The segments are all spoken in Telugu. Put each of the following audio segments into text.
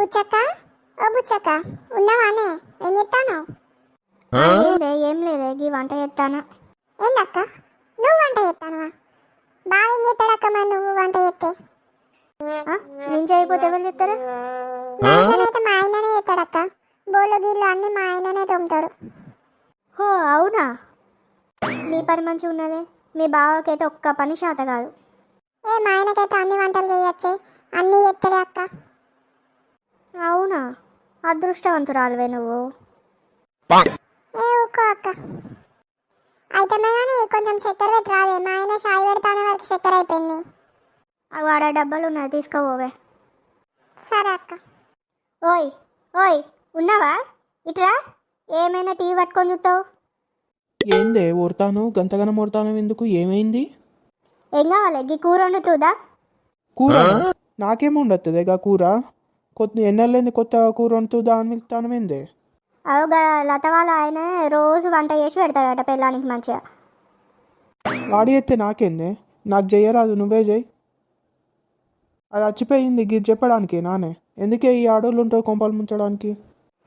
బుచ్చక్క, ఓ బుచ్చక్క, ఉన్నావానే? ఏం చేస్తాను? ఏం లేదే, గీ వంట చేస్తాను. ఏందక్క నువ్వు వంట చేస్తానవా? బాగా ఏం చేస్తాడక్క మరి నువ్వు వంట చేస్తే? నేను చేయకపోతే ఎవరు చెప్తారా? అయితే మా ఆయననే చేస్తాడక్క. బోళ్ళు గీళ్ళు అన్నీ మా ఆయననే తోముతాడు. హో అవునా? నీ పని మంచిగా ఉన్నదే. మీ బావకైతే ఒక్క పని శాత కాదు. మా ఆయనకైతే అన్ని వంటలు చేయొచ్చే, అన్నీ చేస్తాడే అక్క. అవునా? అదృష్టవంతురాలువే నువ్వు. ఊకో అక్క. అయితే కానీ కొంచెం చక్కెర పెట్టి రాదే, మా ఆయన చాయ్ పెడతానే వరకు చక్కెర అయిపోయింది. అవి ఆడ డబ్బాలు ఉన్నాయి, తీసుకోపోవే. సరే అక్క. ఓయ్ ఓయ్, ఉన్నావా? ఇట్రా. ఏమైనా టీవీ పట్టుకొని చూస్తావు? ఏందే ఊరుతాను గంతగనం ఊరుతాను ఎందుకు? ఏమైంది? ఏం కావాలి? గీ కూర వండుతుందా? కూర నాకేముండొస్తుంది గా కూర? కొత్త ఎన్నెళ్ళైంది కొత్త కూర వండుతుందా అని పిలుస్తాను ఏందే? అవుగా, లత వాళ్ళ ఆయన రోజు వంట చేసి పెడతాడట పెళ్ళానికి మంచిగా. వాడి అయితే నాకేందే? నాకు చెయ్యరాదు, నువ్వే చెయ్యి. అది చచ్చిపోయింది గిది చెప్పడానికి నానే. ఎందుకే ఈ ఆడోళ్ళు ఉంటావు కొంపలు ముంచడానికి?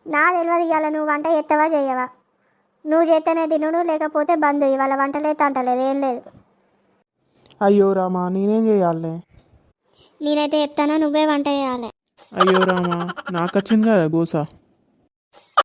నా తెలియదు ఇవాళ నువ్వు వంట చేస్తావా చేయవా. నువ్వు చేస్తేనే తినుడు, లేకపోతే బంద్. ఇవాళ వంటలేదు అంటలేదు, ఏం లేదు. అయ్యో రామా, నేనేం చేయాలనే? నేనైతే చెప్తాను, నువ్వే వంట చేయాలి. అయ్యో రామా, నాకు వచ్చింది కదా గోస.